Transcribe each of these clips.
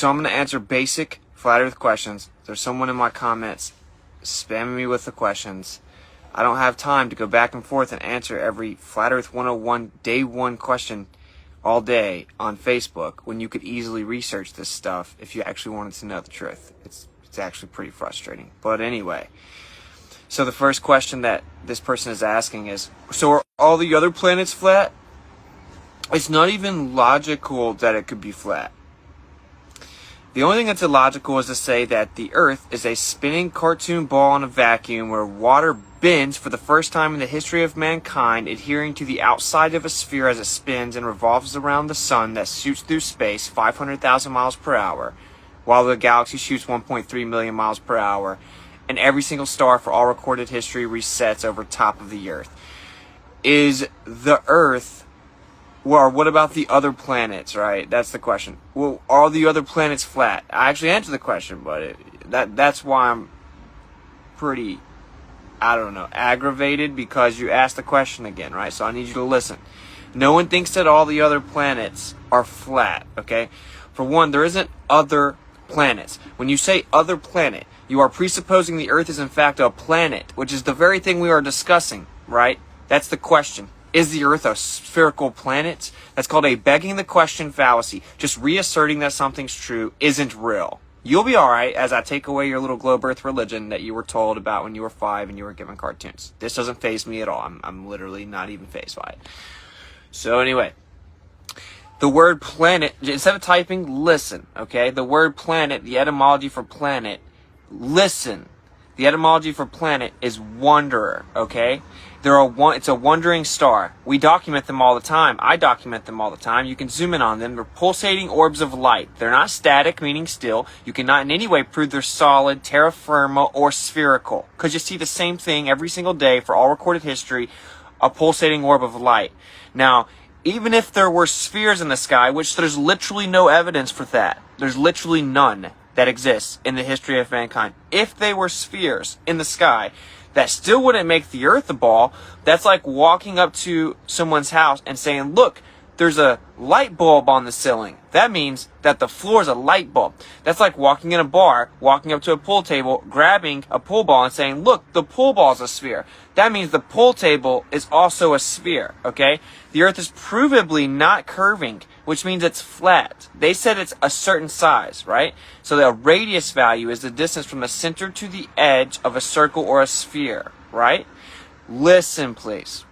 So I'm going to answer basic flat earth questions. There's someone in my comments spamming me with the questions. I don't have time to go back and forth and answer every Flat Earth 101 day one question all day on Facebook when you could easily research this stuff if you actually wanted to know the truth. It's actually pretty frustrating. But anyway, so the first question that this person is asking is, so are all the other planets flat? It's not even logical that it could be flat. The only thing that's illogical is to say that the Earth is a spinning cartoon ball in a vacuum where water bends for the first time in the history of mankind, adhering to the outside of a sphere as it spins and revolves around the sun that shoots through space 500,000 miles per hour, while the galaxy shoots 1.3 million miles per hour, and every single star for all recorded history resets over top of the Earth. Is the Earth... Well, what about the other planets, right? That's the question. Well, are the other planets flat? I actually answered the question, but that's why I'm pretty, I don't know, aggravated, because you asked the question again, right? So I need you to listen. No one thinks that all the other planets are flat, okay? For one, there isn't other planets. When you say other planet, you are presupposing the Earth is in fact a planet, which is the very thing we are discussing, right? That's the question. Is the Earth a spherical planet? That's called a begging the question fallacy. Just reasserting that something's true isn't real. You'll be alright as I take away your little globe Earth religion that you were told about when you were 5 and you were given cartoons. This doesn't faze me at all. I'm literally not even fazed by it. So anyway, the word planet, instead of typing, listen, okay? The word planet, the etymology for planet, listen. The etymology for planet is wanderer, okay? It's a wandering star. We document them all the time. I document them all the time. You can zoom in on them. They're pulsating orbs of light. They're not static, meaning still. You cannot in any way prove they're solid, terra firma, or spherical, because you see the same thing every single day for all recorded history, a pulsating orb of light. Now, even if there were spheres in the sky, which there's literally no evidence for that. There's literally none that exists in the history of mankind. If they were spheres in the sky, that still wouldn't make the Earth a ball. That's like walking up to someone's house and saying, look, there's a light bulb on the ceiling. That means that the floor is a light bulb. That's like walking in a bar, walking up to a pool table, grabbing a pool ball and saying, look, the pool ball is a sphere. That means the pool table is also a sphere, okay? The Earth is provably not curving, which means it's flat. They said it's a certain size, right? So the radius value is the distance from the center to the edge of a circle or a sphere, right? Listen, please.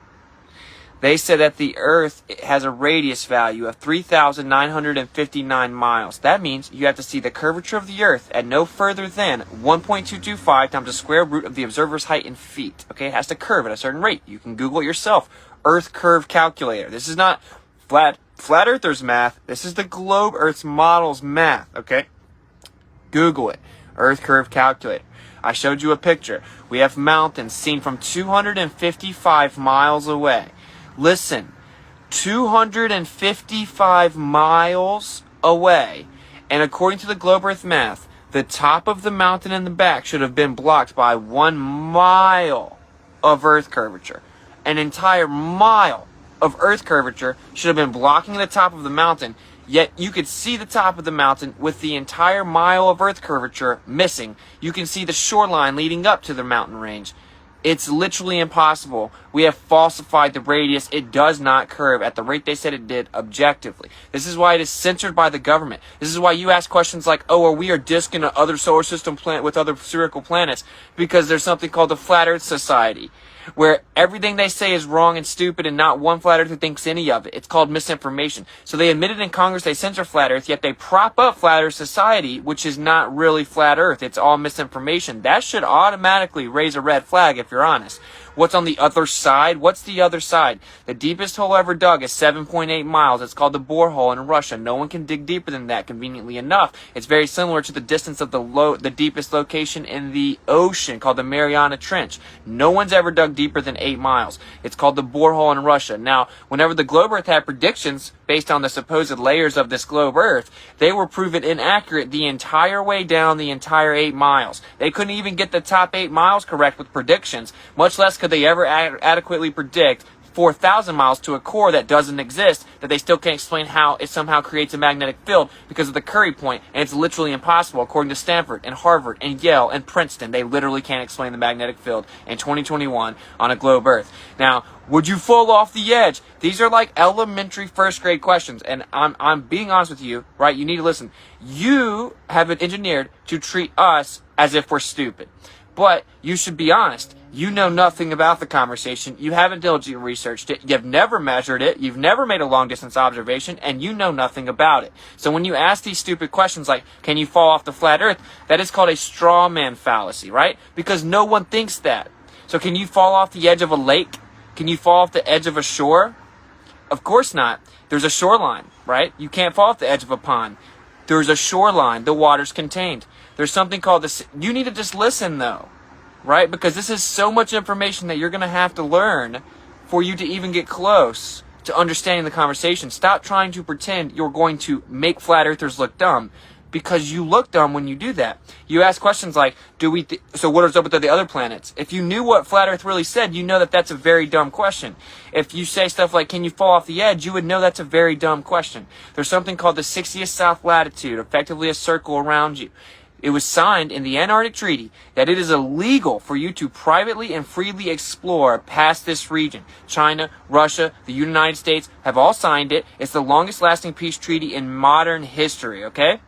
They said that the Earth has a radius value of 3,959 miles. That means you have to see the curvature of the Earth at no further than 1.225 times the square root of the observer's height in feet. Okay, it has to curve at a certain rate. You can Google it yourself. Earth curve calculator. This is not flat earthers math. This is the globe Earth's models math, okay? Google it. Earth curve calculator. I showed you a picture. We have mountains seen from 255 miles away. Listen, 255 miles away, and according to the globe Earth math, the top of the mountain in the back should have been blocked by 1 mile of Earth curvature. An entire mile of Earth curvature should have been blocking the top of the mountain, yet you could see the top of the mountain with the entire mile of Earth curvature missing. You can see the shoreline leading up to the mountain range. It's literally impossible. We have falsified the radius. It does not curve at the rate they said it did objectively. This is why it is censored by the government. This is why you ask questions like, oh, are we a disk in another solar system planet with other spherical planets? Because there's something called the Flat Earth Society, where everything they say is wrong and stupid and not one flat earther thinks any of it. It's called misinformation. So they admitted in Congress they censor flat earth, yet they prop up Flat Earth Society, which is not really flat earth. It's all misinformation. That should automatically raise a red flag if you're honest. What's on the other side? What's the other side? The deepest hole ever dug is 7.8 miles. It's called the borehole in Russia. No one can dig deeper than that, conveniently enough. It's very similar to the distance of the deepest location in the ocean, called the Mariana Trench. No one's ever dug deeper than 8 miles. It's called the borehole in Russia. Now, whenever the globe Earth had predictions based on the supposed layers of this globe Earth, they were proven inaccurate the entire way down the entire 8 miles. They couldn't even get the top 8 miles correct with predictions, much less could they ever adequately predict 4,000 miles to a core that doesn't exist, that they still can't explain how it somehow creates a magnetic field because of the Curry point, and it's literally impossible according to Stanford and Harvard and Yale and Princeton. They literally can't explain the magnetic field in 2021 on a globe Earth. Now, would you fall off the edge? These are like elementary first grade questions, and I'm being honest with you, right? You need to listen. You have been engineered to treat us as if we're stupid. But you should be honest. You know nothing about the conversation. You haven't diligently researched it. You've never measured it. You've never made a long-distance observation, and you know nothing about it. So when you ask these stupid questions like, can you fall off the flat earth? That is called a straw man fallacy, right? Because no one thinks that. So can you fall off the edge of a lake? Can you fall off the edge of a shore? Of course not. There's a shoreline, right? You can't fall off the edge of a pond. There's a shoreline. The water's contained. There's something called this. You need to just listen, though, right? Because this is so much information that you're going to have to learn for you to even get close to understanding the conversation. Stop trying to pretend you're going to make flat earthers look dumb, because you look dumb when you do that. You ask questions like, so what is up with the other planets? If you knew what flat earth really said, you know that that's a very dumb question. If you say stuff like, can you fall off the edge? You would know that's a very dumb question. There's something called the 60th south latitude, effectively a circle around you. It was signed in the Antarctic Treaty that it is illegal for you to privately and freely explore past this region. China, Russia, the United States have all signed it. It's the longest lasting peace treaty in modern history, okay?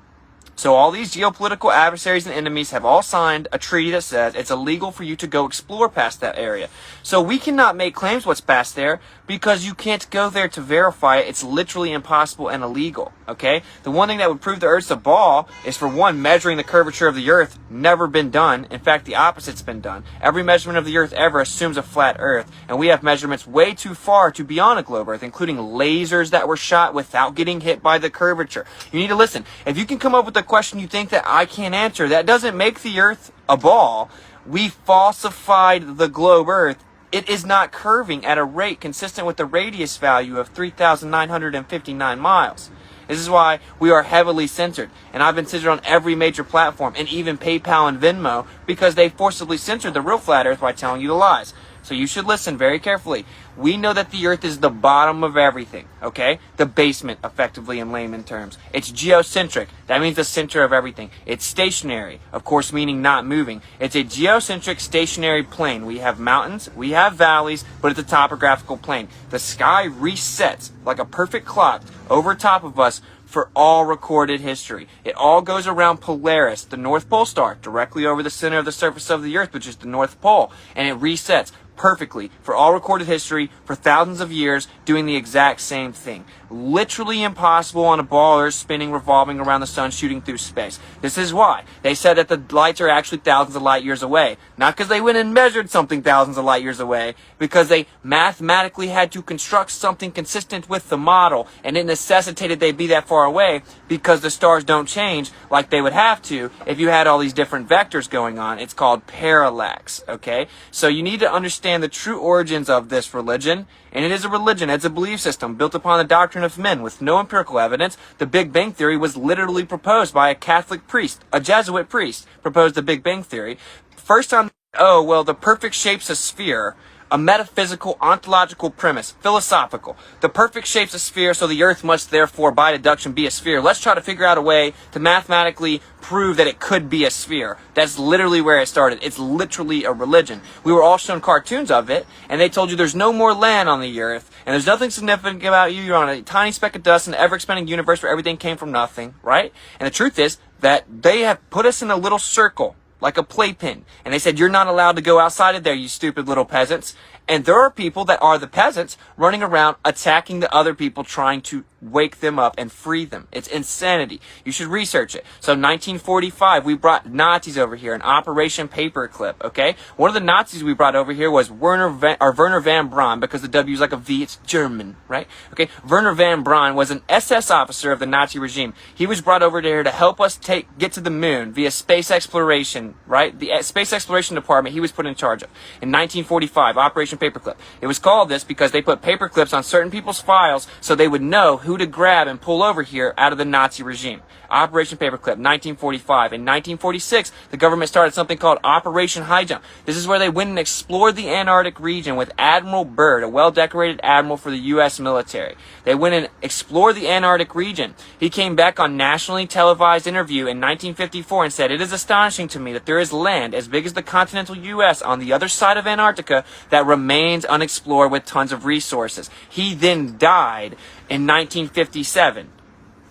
So all these geopolitical adversaries and enemies have all signed a treaty that says it's illegal for you to go explore past that area. So we cannot make claims what's past there because you can't go there to verify it. It's literally impossible and illegal, okay? The one thing that would prove the Earth's a ball is, for one, measuring the curvature of the Earth. Never been done. In fact, the opposite's been done. Every measurement of the Earth ever assumes a flat Earth, and we have measurements way too far to be on a globe Earth, including lasers that were shot without getting hit by the curvature. You need to listen. If you can come up with a question you think that I can't answer, that doesn't make the Earth a ball. We falsified the globe Earth. It is not curving at a rate consistent with the radius value of 3,959 miles. This is why we are heavily censored. And I've been censored on every major platform, and even PayPal and Venmo, because they forcibly censored the real flat Earth by telling you the lies. So you should listen very carefully. We know that the Earth is the bottom of everything, okay? The basement, effectively, in layman terms. It's geocentric. That means the center of everything. It's stationary, of course, meaning not moving. It's a geocentric stationary plane. We have mountains, we have valleys, but it's a topographical plane. The sky resets like a perfect clock over top of us for all recorded history. It all goes around Polaris, the North Pole star, directly over the center of the surface of the Earth, which is the North Pole, and it resets perfectly for all recorded history for thousands of years, doing the exact same thing. Literally impossible on a ball Earth spinning, revolving around the sun, shooting through space. This is why they said that the lights are actually thousands of light years away. Not because they went and measured something thousands of light years away, because they mathematically had to construct something consistent with the model, and it necessitated they be that far away because the stars don't change like they would have to if you had all these different vectors going on. It's called parallax, okay? So you need to understand the true origins of this religion, and it is a religion. It's a belief system built upon the doctrine of men with no empirical evidence. The Big Bang Theory was literally proposed by a Catholic priest, a Jesuit priest, proposed the Big Bang Theory. First time, the perfect shape's a sphere. A metaphysical, ontological premise, philosophical. The perfect shape's a sphere, so the Earth must therefore, by deduction, be a sphere. Let's try to figure out a way to mathematically prove that it could be a sphere. That's literally where it started. It's literally a religion. We were all shown cartoons of it, and they told you there's no more land on the Earth, and there's nothing significant about you. You're on a tiny speck of dust in an ever-expanding universe where everything came from nothing, right? And the truth is that they have put us in a little circle, like a playpen. And they said, you're not allowed to go outside of there, you stupid little peasants. And there are people that are the peasants running around attacking the other people, trying to wake them up and free them. It's insanity. You should research it. So 1945, we brought Nazis over here, an Operation Paperclip, okay? One of the Nazis we brought over here was Werner van Braun, because the W is like a V, it's German, right? Okay, Werner van Braun was an SS officer of the Nazi regime. He was brought over here to help us get to the moon via space exploration Department, right? The Space Exploration Department, he was put in charge of. In 1945, Operation Paperclip. It was called this because they put paper clips on certain people's files so they would know who to grab and pull over here out of the Nazi regime. Operation Paperclip, 1945. In 1946, the government started something called Operation High Jump. This is where they went and explored the Antarctic region with Admiral Byrd, a well-decorated admiral for the U.S. military. They went and explored the Antarctic region. He came back on nationally televised interview in 1954 and said, "It is astonishing to me that there is land as big as the continental U.S. on the other side of Antarctica that remains unexplored with tons of resources." He then died in 1957.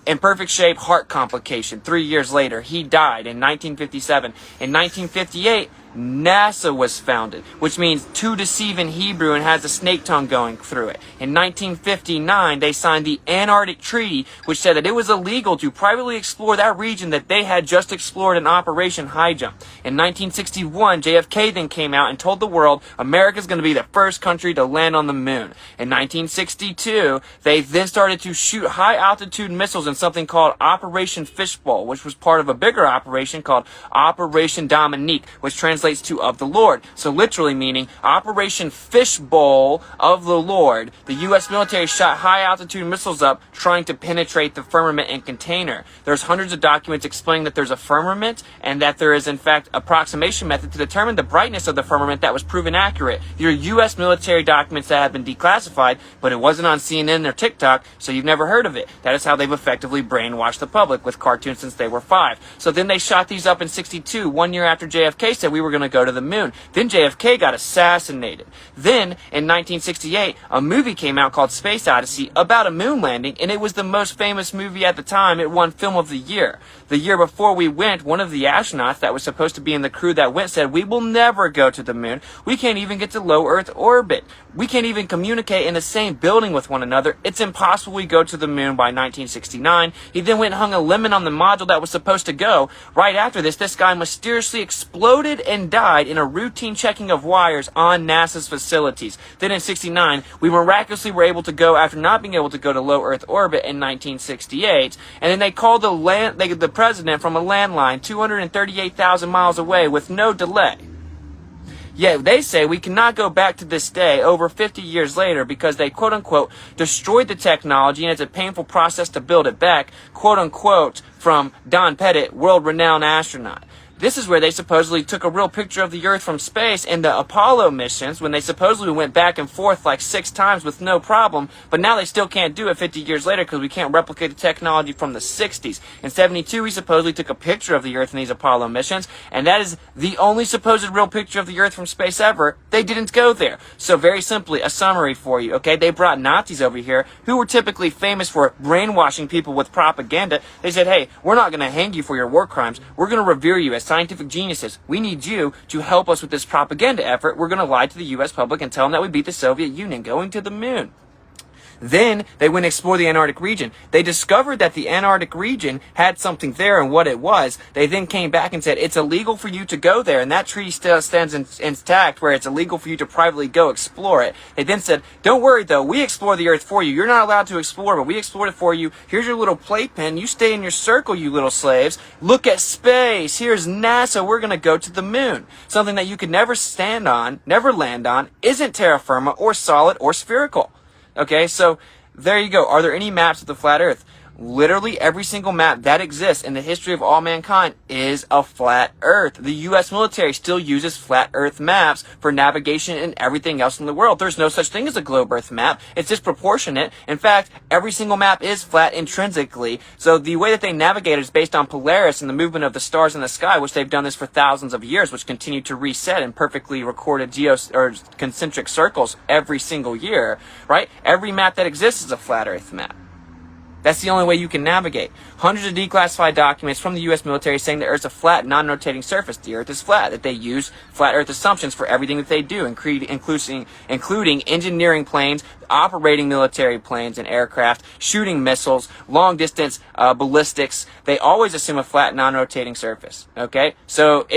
In perfect shape, heart complication. 3 years later, he died in 1957. In 1958, NASA was founded, which means to deceive in Hebrew and has a snake tongue going through it. In 1959, they signed the Antarctic Treaty, which said that it was illegal to privately explore that region that they had just explored in Operation High Jump. In 1961, JFK then came out and told the world America's going to be the first country to land on the moon. In 1962, they then started to shoot high-altitude missiles in something called Operation Fishbowl, which was part of a bigger operation called Operation Dominique, which translates to of the Lord. So literally meaning Operation Fishbowl of the Lord. The U.S. military shot high-altitude missiles up trying to penetrate the firmament and container. There's hundreds of documents explaining that there's a firmament and that there is in fact approximation method to determine the brightness of the firmament that was proven accurate. There are U.S. military documents that have been declassified, but it wasn't on CNN or TikTok, so you've never heard of it. That is how they've effectively brainwashed the public with cartoons since they were 5. So then they shot these up in 62, 1 year after JFK said we were going to go to the moon. Then JFK got assassinated. Then, in 1968, a movie came out called Space Odyssey about a moon landing, and it was the most famous movie at the time. It won Film of the Year. The year before we went, one of the astronauts that was supposed to be in the crew that went said, "We will never go to the moon. We can't even get to low Earth orbit. We can't even communicate in the same building with one another. It's impossible we go to the moon by 1969. He then went and hung a lemon on the module that was supposed to go. Right after this guy mysteriously exploded and died in a routine checking of wires on NASA's facilities. Then in 69, we miraculously were able to go after not being able to go to low Earth orbit in 1968. And then they called the president from a landline 238,000 miles away with no delay. Yet they say we cannot go back to this day over 50 years later because they quote-unquote destroyed the technology and it's a painful process to build it back, quote-unquote, from Don Pettit, world-renowned astronaut. This is where they supposedly took a real picture of the Earth from space in the Apollo missions when they supposedly went back and forth like 6 times with no problem, but now they still can't do it 50 years later because we can't replicate the technology from the 60s. In 72, we supposedly took a picture of the Earth in these Apollo missions, and that is the only supposed real picture of the Earth from space ever. They didn't go there. So very simply, a summary for you, okay? They brought Nazis over here who were typically famous for brainwashing people with propaganda. They said, "Hey, we're not going to hang you for your war crimes. We're going to revere you as scientific geniuses. We need you to help us with this propaganda effort. We're going to lie to the U.S. public and tell them that we beat the Soviet Union going to the moon." Then they went and explored the Antarctic region. They discovered that the Antarctic region had something there and what it was. They then came back and said, it's illegal for you to go there. And that treaty still stands intact where it's illegal for you to privately go explore it. They then said, don't worry though, we explore the Earth for you. You're not allowed to explore, but we explored it for you. Here's your little playpen. You stay in your circle, you little slaves. Look at space. Here's NASA. We're going to go to the moon. Something that you could never stand on, never land on, isn't terra firma or solid or spherical. Okay, so there you go. Are there any maps of the flat Earth? Literally every single map that exists in the history of all mankind is a flat Earth. The U.S. military still uses flat Earth maps for navigation and everything else in the world. There's no such thing as a globe Earth map. It's disproportionate. In fact, every single map is flat intrinsically. So the way that they navigate is based on Polaris and the movement of the stars in the sky, which they've done this for thousands of years, which continue to reset in perfectly recorded concentric circles every single year, right? Every map that exists is a flat Earth map. That's the only way you can navigate. Hundreds of declassified documents from the U.S. military saying the Earth's a flat, non-rotating surface. The Earth is flat. That they use flat Earth assumptions for everything that they do, including engineering planes, operating military planes and aircraft, shooting missiles, long-distance ballistics. They always assume a flat, non-rotating surface. Okay, so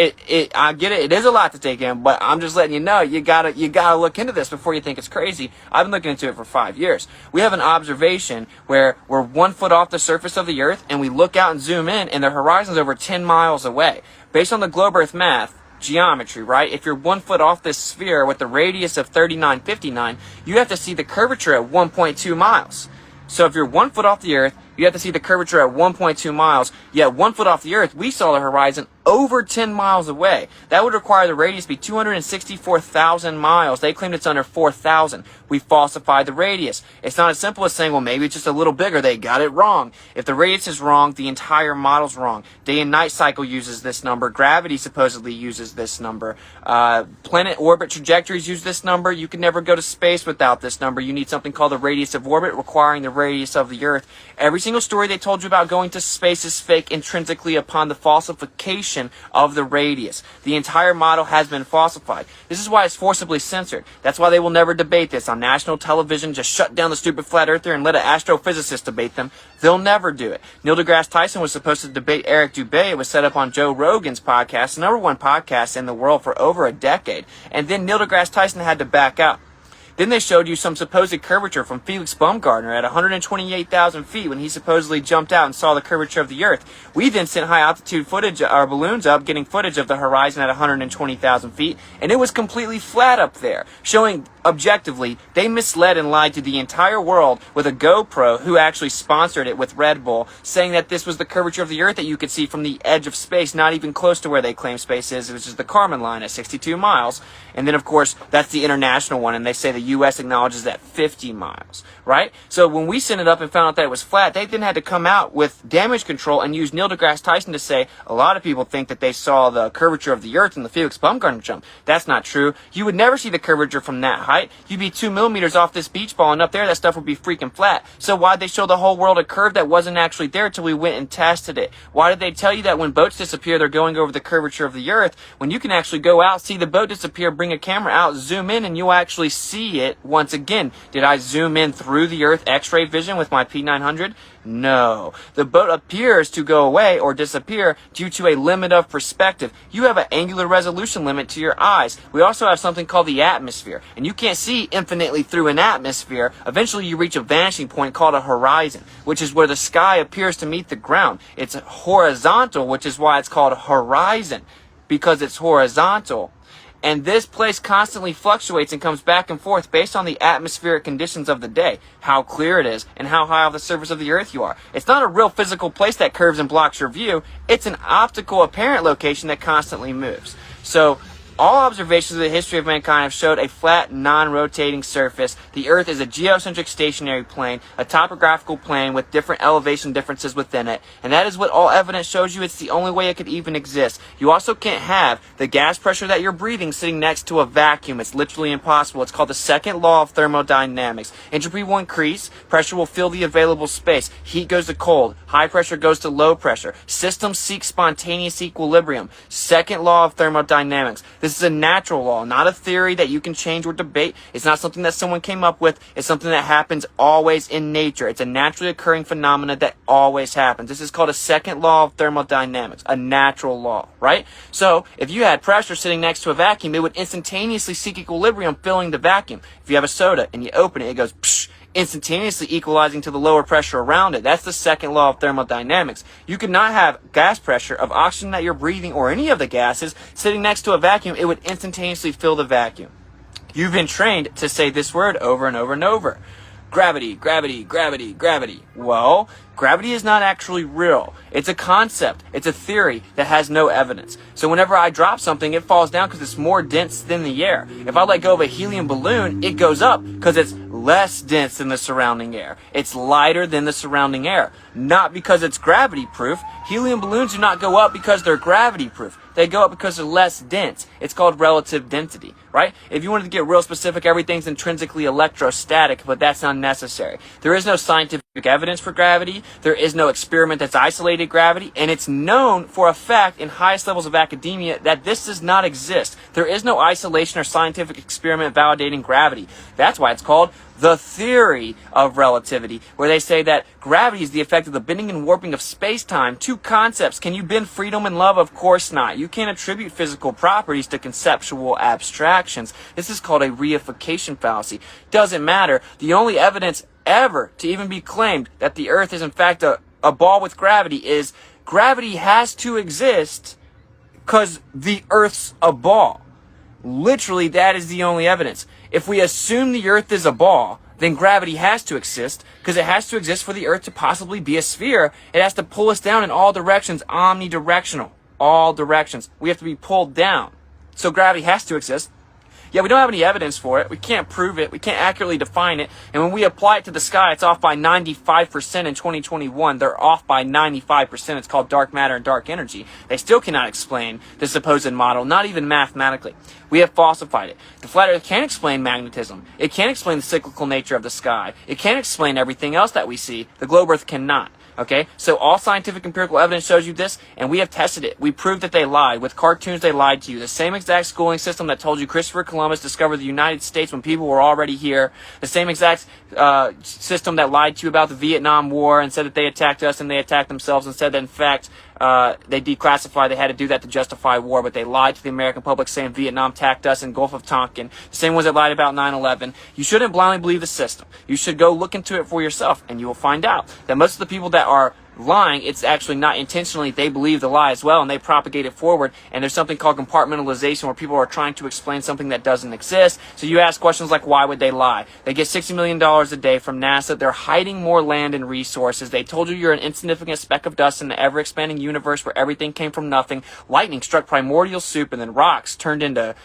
I get it. It is a lot to take in, but I'm just letting you know you gotta look into this before you think it's crazy. I've been looking into it for 5 years. We have an observation where we're 1 foot off the surface of the Earth, and we look out and zoom in, and the horizon's over 10 miles away. based on the globe Earth math, geometry, right? If you're 1 foot off this sphere with a radius of 3959, you have to see the curvature at 1.2 miles. So if you're 1 foot off the Earth, you have to see the curvature at 1.2 miles. Yet 1 foot off the Earth, we saw the horizon over 10 miles away. That would require the radius to be 264,000 miles. They claimed it's under 4,000. We falsified the radius. It's not as simple as saying, well, maybe it's just a little bigger. They got it wrong. If the radius is wrong, the entire model's wrong. Day and night cycle uses this number. Gravity supposedly uses this number. Planet orbit trajectories use this number. You can never go to space without this number. You need something called the radius of orbit, requiring the radius of the Earth. Every single story they told you about going to space is fake intrinsically upon the falsification of the radius. The entire model has been falsified. This is why it's forcibly censored. That's why they will never debate this on national television. Just shut down the stupid flat earther and let an astrophysicist debate them. They'll never do it. Neil deGrasse Tyson was supposed to debate Eric Dubay. It was set up on Joe Rogan's podcast, the #1 podcast in the world for over a decade. And then Neil deGrasse Tyson had to back out. Then they showed you some supposed curvature from Felix Baumgartner at 128,000 feet when he supposedly jumped out and saw the curvature of the Earth. We then sent high altitude footage, our balloons up, getting footage of the horizon at 120,000 feet, and it was completely flat up there, showing objectively they misled and lied to the entire world with a GoPro who actually sponsored it with Red Bull, saying that this was the curvature of the Earth that you could see from the edge of space, not even close to where they claim space is, which is the Kármán line at 62 miles. And then, of course, that's the international one, and they say the U.S. acknowledges that 50 miles, right? So when we sent it up and found out that it was flat, they then had to come out with damage control and use Neil deGrasse Tyson to say, a lot of people think that they saw the curvature of the Earth in the Felix Baumgartner jump. That's not true. You would never see the curvature from that height. You'd be 2 millimeters off this beach ball, and up there, that stuff would be freaking flat. So why'd they show the whole world a curve that wasn't actually there until we went and tested it? Why did they tell you that when boats disappear, they're going over the curvature of the Earth, when you can actually go out, see the boat disappear, bring a camera out, zoom in, and you'll actually see it once again? Did I zoom in through the Earth X-ray vision with my P900? No. The boat appears to go away or disappear due to a limit of perspective. You have an angular resolution limit to your eyes. We also have something called the atmosphere, and you can't see infinitely through an atmosphere. Eventually you reach a vanishing point called a horizon, which is where the sky appears to meet the ground. It's horizontal, which is why it's called a horizon, because it's horizontal. And this place constantly fluctuates and comes back and forth based on the atmospheric conditions of the day, how clear it is, and how high off the surface of the Earth you are. It's not a real physical place that curves and blocks your view. It's an optical apparent location that constantly moves. So all observations of the history of mankind have showed a flat, non-rotating surface. The Earth is a geocentric stationary plane, a topographical plane with different elevation differences within it. And that is what all evidence shows you. It's the only way it could even exist. You also can't have the gas pressure that you're breathing sitting next to a vacuum. It's literally impossible. It's called the second law of thermodynamics. Entropy will increase, pressure will fill the available space. Heat goes to cold, high pressure goes to low pressure. Systems seek spontaneous equilibrium. Second law of thermodynamics. This is a natural law, not a theory that you can change or debate. It's not something that someone came up with. It's something that happens always in nature. It's a naturally occurring phenomena that always happens. This is called a second law of thermodynamics, a natural law, right? So if you had pressure sitting next to a vacuum, it would instantaneously seek equilibrium, filling the vacuum. If you have a soda and you open it, it goes psh, instantaneously equalizing to the lower pressure around it. That's the second law of thermodynamics. You could not have gas pressure of oxygen that you're breathing or any of the gases sitting next to a vacuum. It would instantaneously fill the vacuum. You've been trained to say this word over and over and over. Gravity, gravity, gravity, gravity. Well, gravity is not actually real. It's a concept. It's a theory that has no evidence. So whenever I drop something, it falls down because it's more dense than the air. If I let go of a helium balloon, it goes up because it's less dense than the surrounding air. It's lighter than the surrounding air. Not because it's gravity proof. Helium balloons do not go up because they're gravity proof. They go up because they're less dense. It's called relative density, right? If you wanted to get real specific, everything's intrinsically electrostatic, but that's unnecessary. There is no scientific evidence for gravity. There is no experiment that's isolated gravity, and it's known for a fact in highest levels of academia that this does not exist. There is no isolation or scientific experiment validating gravity. That's why it's called the theory of relativity, where they say that gravity is the effect of the bending and warping of space-time. Two concepts. Can you bend freedom and love? Of course not. You can't attribute physical properties to conceptual abstractions. This is called a reification fallacy. Doesn't matter. The only evidence ever to even be claimed that the Earth is in fact a ball with gravity is gravity has to exist Because the Earth's a ball. Literally, that is the only evidence. If we assume the Earth is a ball, then gravity has to exist, because it has to exist for the Earth to possibly be a sphere. It has to pull us down in all directions, omnidirectional, all directions. We have to be pulled down. So gravity has to exist. Yeah, we don't have any evidence for it. We can't prove it. We can't accurately define it. And when we apply it to the sky, it's off by 95% in 2021. They're off by 95%. It's called dark matter and dark energy. They still cannot explain the supposed model, not even mathematically. We have falsified it. The flat earth can't explain magnetism. It can't explain the cyclical nature of the sky. It can't explain everything else that we see. The globe earth cannot. Okay, so all scientific empirical evidence shows you this, and we have tested it. We proved that they lied. With cartoons, they lied to you. The same exact schooling system that told you Christopher Columbus discovered the United States when people were already here. The same exact system that lied to you about the Vietnam War and said that they attacked us and they attacked themselves, and said that, in fact, they declassified, they had to do that to justify war, but they lied to the American public saying Vietnam attacked us in Gulf of Tonkin. The same ones that lied about 9/11. You shouldn't blindly believe the system. You should go look into it for yourself, and you will find out that most of the people that are lying, it's actually not intentionally. They believe the lie as well, and they propagate it forward. And there's something called compartmentalization, where people are trying to explain something that doesn't exist. So you ask questions like, why would they lie? They get $60 million a day from NASA. They're hiding more land and resources. They told you you're an insignificant speck of dust in the ever-expanding universe where everything came from nothing. Lightning struck primordial soup, and then rocks turned into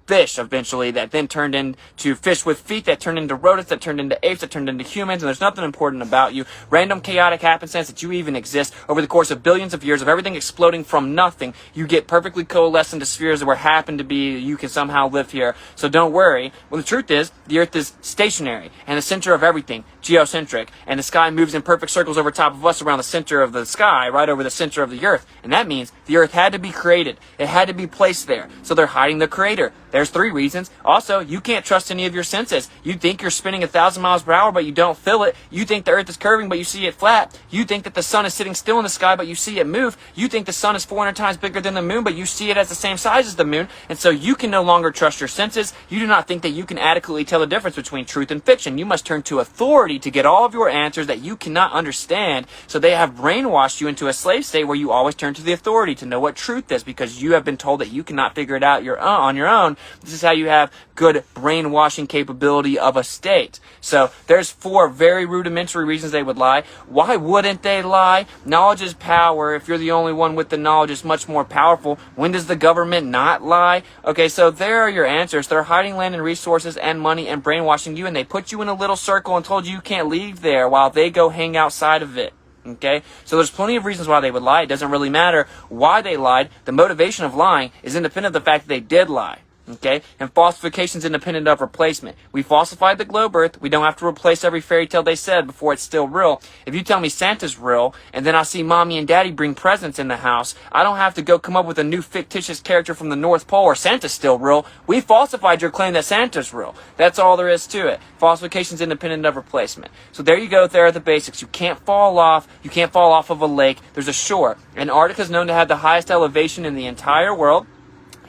fish eventually, that then turned into fish with feet, that turned into rodents, that turned into apes, that turned into humans, and there's nothing important about you. Random chaotic happenstance that you even exist over the course of billions of years of everything exploding from nothing. You get perfectly coalesced into spheres that were happen to be, you can somehow live here. So don't worry. Well, the truth is, the Earth is stationary, and the center of everything, geocentric, and the sky moves in perfect circles over top of us around the center of the sky, right over the center of the Earth. And that means the Earth had to be created. It had to be placed there. So they're hiding the creator. There's 3 reasons. Also, you can't trust any of your senses. You think you're spinning 1,000 miles per hour, but you don't feel it. You think the Earth is curving, but you see it flat. You think that the sun is sitting still in the sky, but you see it move. You think the sun is 400 times bigger than the moon, but you see it as the same size as the moon. And so you can no longer trust your senses. You do not think that you can adequately tell the difference between truth and fiction. You must turn to authority to get all of your answers that you cannot understand. So they have brainwashed you into a slave state where you always turn to the authority to know what truth is, because you have been told that you cannot figure it out on your own. This is how you have good brainwashing capability of a state. So there's 4 very rudimentary reasons they would lie. Why wouldn't they lie? Knowledge is power. If you're the only one with the knowledge, it's much more powerful. When does the government not lie? Okay, so there are your answers. They're hiding land and resources and money and brainwashing you, and they put you in a little circle and told you can't leave there while they go hang outside of it. Okay, so there's plenty of reasons why they would lie. It doesn't really matter why they lied. The motivation of lying is independent of the fact that they did lie. Okay, and falsification is independent of replacement. We falsified the globe Earth. We don't have to replace every fairy tale they said before it's still real. If you tell me Santa's real, and then I see mommy and daddy bring presents in the house, I don't have to go come up with a new fictitious character from the North Pole or Santa's still real. We falsified your claim that Santa's real. That's all there is to it. Falsification is independent of replacement. So there you go. There are the basics. You can't fall off. You can't fall off of a lake. There's a shore. Antarctica is known to have the highest elevation in the entire world.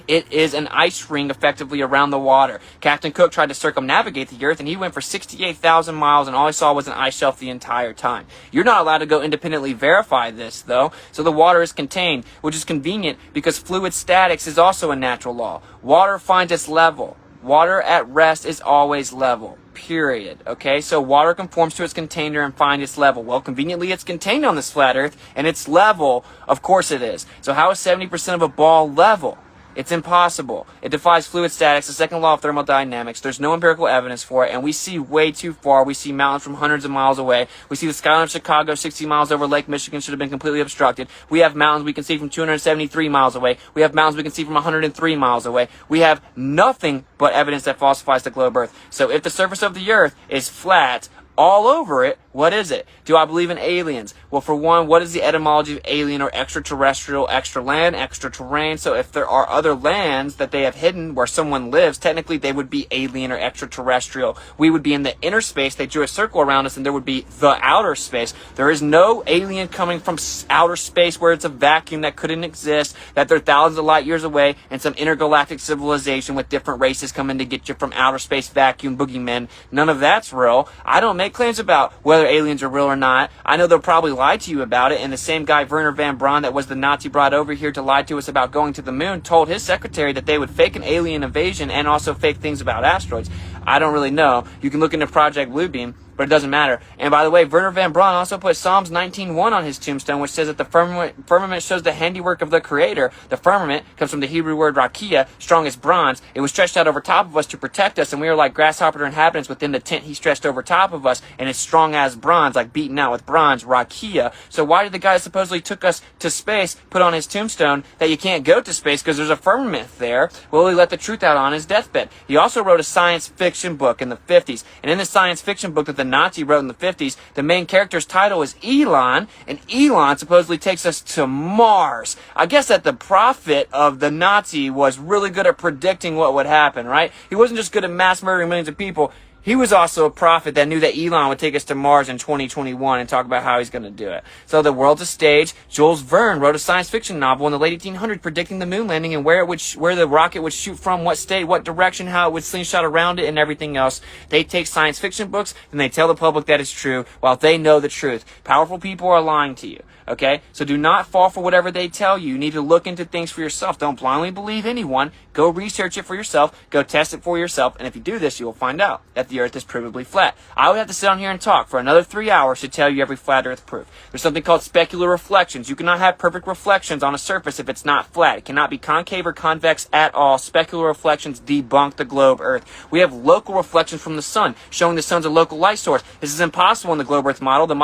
It is an ice ring effectively around the water. Captain Cook tried to circumnavigate the Earth, and he went for 68,000 miles, and all he saw was an ice shelf the entire time. You're not allowed to go independently verify this, though, so the water is contained, which is convenient because fluid statics is also a natural law. Water finds its level. Water at rest is always level. Period. Okay, so water conforms to its container and finds its level. Well, conveniently, it's contained on this flat Earth, and it's level. Of course it is. So how is 70% of a ball level? It's impossible. It defies fluid statics, the second law of thermodynamics. There's no empirical evidence for it, and we see way too far. We see mountains from hundreds of miles away. We see the skyline of Chicago 60 miles over Lake Michigan should have been completely obstructed. We have mountains we can see from 273 miles away. We have mountains we can see from 103 miles away. We have nothing but evidence that falsifies the globe Earth. So if the surface of the Earth is flat all over it, what is it? Do I believe in aliens? Well, for one, what is the etymology of alien or extraterrestrial? Extra land, extra terrain. So if there are other lands that they have hidden where someone lives, technically they would be alien or extraterrestrial. We would be in the inner space. They drew a circle around us, and there would be the outer space. There is no alien coming from outer space where it's a vacuum that couldn't exist, that they're thousands of light years away, and some intergalactic civilization with different races coming to get you from outer space vacuum boogeymen. None of that's real. I don't make make claims about whether aliens are real or not. I know they'll probably lie to you about it, and the same guy, Werner von Braun, that was the Nazi brought over here to lie to us about going to the moon, told his secretary that they would fake an alien invasion and also fake things about asteroids. I don't really know. You can look into Project Bluebeam, but it doesn't matter. And by the way, Werner von Braun also put Psalms 19:1 on his tombstone, which says that the firmament shows the handiwork of the Creator. The firmament comes from the Hebrew word rakia, strong as bronze. It was stretched out over top of us to protect us, and we were like grasshopper inhabitants within the tent he stretched over top of us, and it's strong as bronze, like beaten out with bronze, rakia. So why did the guy that supposedly took us to space put on his tombstone that you can't go to space because there's a firmament there? Well, he let the truth out on his deathbed. He also wrote a science fiction book in the 50s, and in the science fiction book that the Nazi wrote in the 50s, the main character's title is Elon, and Elon supposedly takes us to Mars. I guess that the prophet of the Nazi was really good at predicting what would happen, right? He wasn't just good at mass murdering millions of people. He was also a prophet that knew that Elon would take us to Mars in 2021 and talk about how he's going to do it. So the world's a stage. Jules Verne wrote a science fiction novel in the late 1800s predicting the moon landing and where the rocket would shoot from, what state, what direction, how it would slingshot around it, and everything else. They take science fiction books and they tell the public that it's true while they know the truth. Powerful people are lying to you. Okay? So do not fall for whatever they tell you. You need to look into things for yourself. Don't blindly believe anyone. Go research it for yourself. Go test it for yourself. And if you do this, you will find out that the earth is provably flat. I would have to sit on here and talk for another 3 hours to tell you every flat earth proof. There's something called specular reflections. You cannot have perfect reflections on a surface if it's not flat. It cannot be concave or convex at all. Specular reflections debunk the globe earth. We have local reflections from the sun, showing the sun's a local light source. This is impossible in the globe earth model. The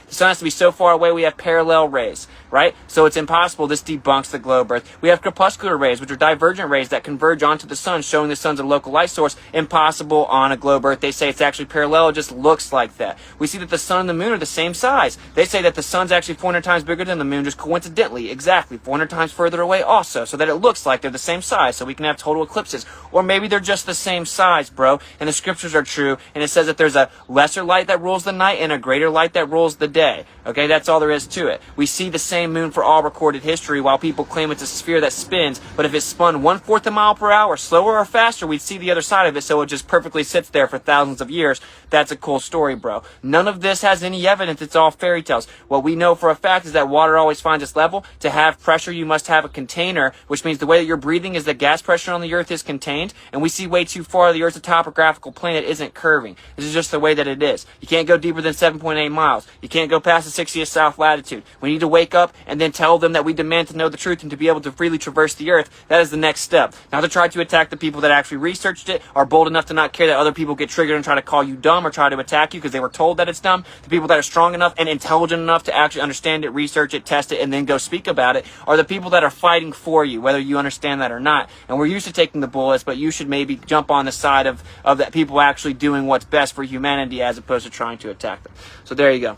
sun has to be so far away we have parallel rays, right? So it's impossible. This debunks the globe earth. We have crepuscular rays, which are divergent rays that converge onto the sun, showing the sun's a local light source. Impossible on a globe earth. They say it's actually parallel. It just looks like that. We see that the sun and the moon are the same size. They say that the sun's actually 400 times bigger than the moon, just coincidentally, exactly 400 times further away also, so that it looks like they're the same size, so we can have total eclipses. Or maybe they're just the same size, bro, and the scriptures are true, and it says that there's a lesser light that rules the night and a greater light that rules the day. Okay, that's all there is to it. We see the same moon for all recorded history while people claim it's a sphere that spins, but if it spun 1/4 a mile per hour, slower or faster, we'd see the other side of it, so it just perfectly sits there for thousands of years. That's a cool story, bro. None of this has any evidence. It's all fairy tales. What we know for a fact is that water always finds its level. To have pressure, you must have a container, which means the way that you're breathing is the gas pressure on the earth is contained, and we see way too far. The earth's a topographical plane. It isn't curving. This is just the way that it is. You can't go deeper than 7.8 miles. You can't go past the 60th south latitude. We need to wake up and then tell them that we demand to know the truth and to be able to freely traverse the earth. That is the next step. Not to try to attack the people that actually researched it, are bold enough to not care that other people get triggered and try to call you dumb or try to attack you because they were told that it's dumb. The people that are strong enough and intelligent enough to actually understand it, research it, test it, and then go speak about it are the people that are fighting for you, whether you understand that or not. And we're used to taking the bullets, but you should maybe jump on the side of that people actually doing what's best for humanity as opposed to trying to attack them. So there you go.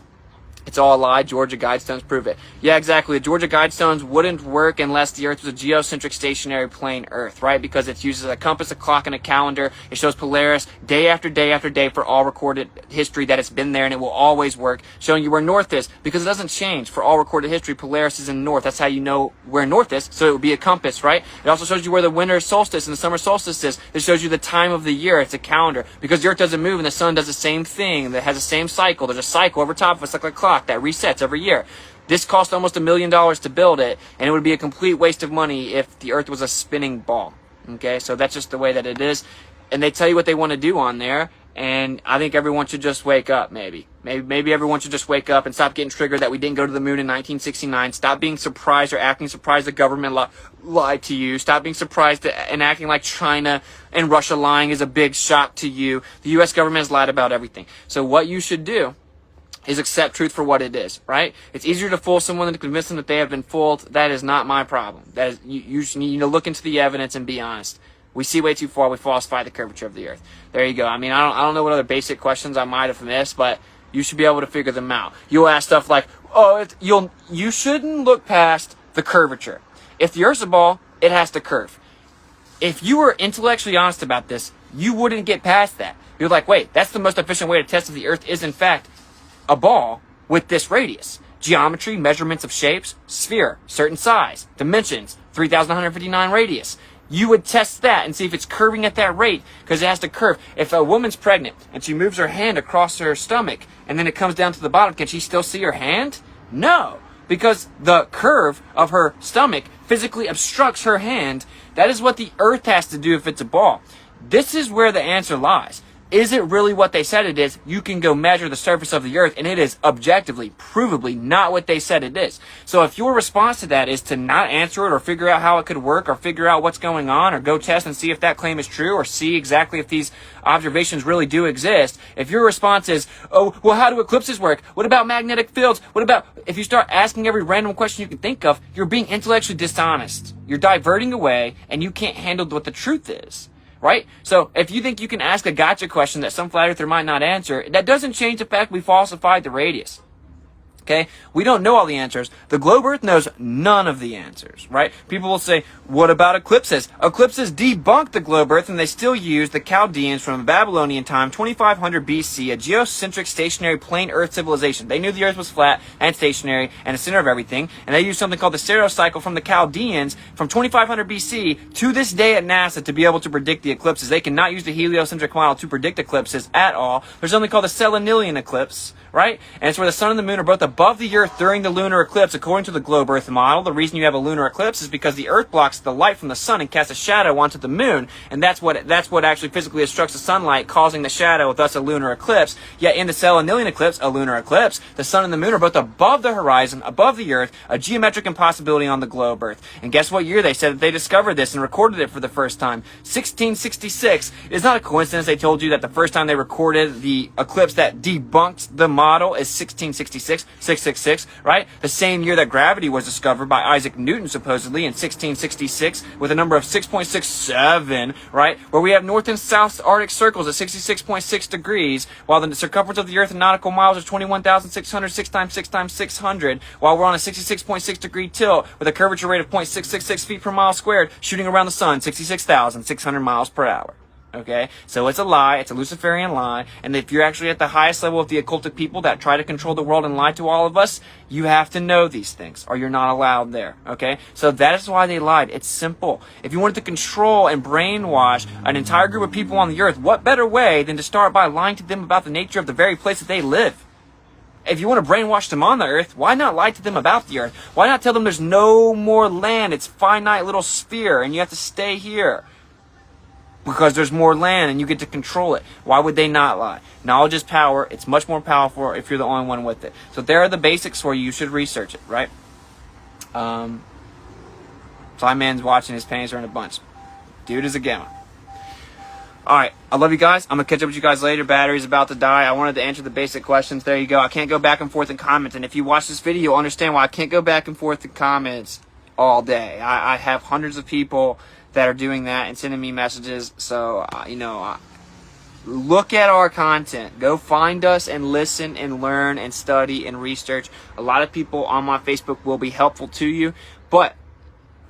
It's all a lie. Georgia Guidestones prove it. Yeah, exactly. The Georgia Guidestones wouldn't work unless the Earth was a geocentric stationary plane Earth, right? Because it uses a compass, a clock, and a calendar. It shows Polaris day after day after day for all recorded history that it's been there, and it will always work, showing you where north is, because it doesn't change. For all recorded history, Polaris is in north. That's how you know where north is, so it would be a compass, right? It also shows you where the winter solstice and the summer solstice is. It shows you the time of the year. It's a calendar. Because the Earth doesn't move and the sun does the same thing, that has the same cycle. There's a cycle over top of us like a clock that resets every year. This cost almost $1 million to build it, and it would be a complete waste of money if the Earth was a spinning ball. Okay, so that's just the way that it is. And they tell you what they want to do on there, and I think everyone should just wake up, maybe. Maybe everyone should just wake up and stop getting triggered that we didn't go to the moon in 1969. Stop being surprised or acting surprised the government lied to you. Stop being surprised and acting like China and Russia lying is a big shock to you. The U.S. government has lied about everything. So what you should do is accept truth for what it is, right? It's easier to fool someone than to convince them that they have been fooled. That is not my problem. That is, you need to look into the evidence and be honest. We see way too far. We falsify the curvature of the earth. There you go. I mean, I don't know what other basic questions I might have missed, but you should be able to figure them out. You'll ask stuff like, you shouldn't look past the curvature. If the earth's a ball, it has to curve. If you were intellectually honest about this, you wouldn't get past that. You're like, wait, that's the most efficient way to test if the earth is in fact a ball with this radius. Geometry, measurements of shapes, sphere, certain size, dimensions, 3,159 radius. you would test that and see if it's curving at that rate, because it has to curve. If a woman's pregnant and she moves her hand across her stomach and then it comes down to the bottom, can she still see her hand? No, because the curve of her stomach physically obstructs her hand. That is what the earth has to do if it's a ball. This is where the answer lies. Is it really what they said it is? You can go measure the surface of the earth, and it is objectively, provably not what they said it is. So if your response to that is to not answer it or figure out how it could work or figure out what's going on or go test and see if that claim is true or see exactly if these observations really do exist, if your response is, oh, well, how do eclipses work? What about magnetic fields? What about, if you start asking every random question you can think of, you're being intellectually dishonest. You're diverting away, and you can't handle what the truth is. Right? So if you think you can ask a gotcha question that some flat earther might not answer, that doesn't change the fact we falsified the radius. Okay? We don't know all the answers. The globe earth knows none of the answers, right? People will say, what about eclipses? Eclipses debunked the globe earth, and they still use the Chaldeans from Babylonian time, 2500 BC, a geocentric stationary plane earth civilization. They knew the earth was flat and stationary and the center of everything, and they used something called the stereocycle from the Chaldeans from 2500 BC to this day at NASA to be able to predict the eclipses. They cannot use the heliocentric model to predict eclipses at all. There's something called the Selenilian eclipse, right? And it's where the sun and the moon are both above the earth during the lunar eclipse, according to the globe earth model. The reason you have a lunar eclipse is because the earth blocks the light from the sun and casts a shadow onto the moon, and that's what actually physically obstructs the sunlight, causing the shadow, thus a lunar eclipse. Yet in the Selenilian eclipse, a lunar eclipse, the sun and the moon are both above the horizon, above the earth, a geometric impossibility on the globe earth. And guess what year they said that they discovered this and recorded it for the first time? 1666. It's not a coincidence they told you that the first time they recorded the eclipse that debunked the model is 1666, 666, right? The same year that gravity was discovered by Isaac Newton, supposedly, in 1666, with a number of 6.67, right? Where we have north and south Arctic circles at 66.6 degrees, while the circumference of the earth in nautical miles is 21,600, 6 times 6 times 600, while we're on a 66.6 degree tilt with a curvature rate of 0.666 feet per mile squared, shooting around the sun 66,600 miles per hour. Okay, so it's a lie, it's a Luciferian lie, and if you're actually at the highest level of the occultic people that try to control the world and lie to all of us, you have to know these things, or you're not allowed there, okay? So that is why they lied. It's simple. If you wanted to control and brainwash an entire group of people on the earth, what better way than to start by lying to them about the nature of the very place that they live? If you want to brainwash them on the earth, why not lie to them about the earth? Why not tell them there's no more land, it's a finite little sphere, and you have to stay here? Because there's more land and you get to control it. Why would they not lie? Knowledge is power. It's much more powerful if you're the only one with it. So there are the basics for you. You should research it, right? Fly Man's watching. His panties are in a bunch. Dude is a gamma. Alright, I love you guys. I'm going to catch up with you guys later. Battery's about to die. I wanted to answer the basic questions. There you go. I can't go back and forth in comments. And if you watch this video, you'll understand why I can't go back and forth in comments all day. I have hundreds of people that are doing that and sending me messages. So, look at our content. Go find us and listen and learn and study and research. A lot of people on my Facebook will be helpful to you. But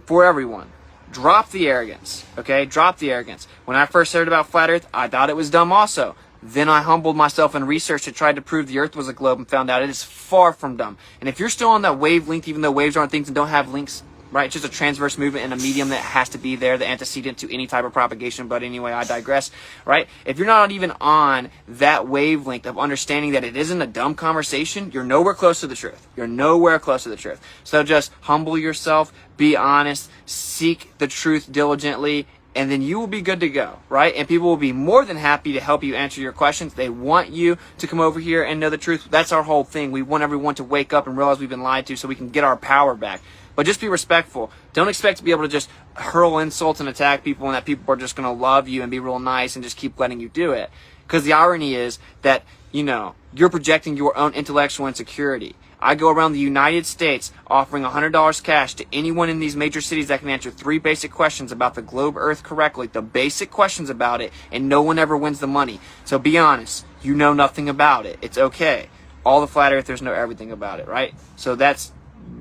for everyone, drop the arrogance. Okay? Drop the arrogance. When I first heard about Flat Earth, I thought it was dumb also. Then I humbled myself and researched and tried to prove the earth was a globe and found out it is far from dumb. And if you're still on that wavelength, even though waves aren't things and don't have links, right? It's just a transverse movement in a medium that has to be there, the antecedent to any type of propagation. But anyway, I digress, right? If you're not even on that wavelength of understanding that it isn't a dumb conversation, you're nowhere close to the truth. You're nowhere close to the truth. So just humble yourself, be honest, seek the truth diligently, and then you will be good to go, right? And people will be more than happy to help you answer your questions. They want you to come over here and know the truth. That's our whole thing. We want everyone to wake up and realize we've been lied to so we can get our power back. But just be respectful. Don't expect to be able to just hurl insults and attack people and that people are just going to love you and be real nice and just keep letting you do it. Because the irony is that, you're projecting your own intellectual insecurity. I go around the United States offering $100 cash to anyone in these major cities that can answer 3 basic questions about the globe earth correctly, the basic questions about it, and no one ever wins the money. So be honest. You know nothing about it. It's okay. All the flat earthers know everything about it, right? So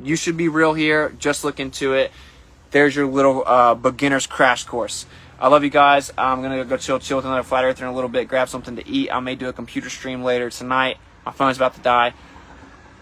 you should be real here. Just look into it. There's your little beginner's crash course. I love you guys. I'm going to go chill with another flat earther in a little bit, grab something to eat. I may do a computer stream later tonight. My phone's about to die.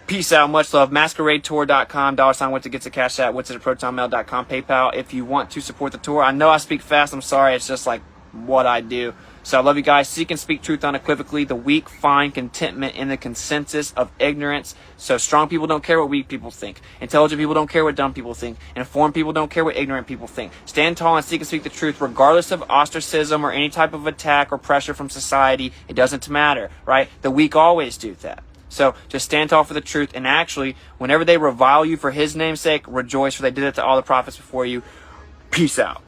Peace out. Much love. MasqueradeTour.com. $ what's it gets a cash at. What's it at ProtonMail.com. PayPal. If you want to support the tour. I know I speak fast. I'm sorry. It's just like what I do. So I love you guys. Seek and speak truth unequivocally. The weak find contentment in the consensus of ignorance. So strong people don't care what weak people think. Intelligent people don't care what dumb people think. Informed people don't care what ignorant people think. Stand tall and seek and speak the truth regardless of ostracism or any type of attack or pressure from society. It doesn't matter, right? The weak always do that. So just stand tall for the truth. And actually, whenever they revile you for his name's sake, rejoice, for they did it to all the prophets before you. Peace out.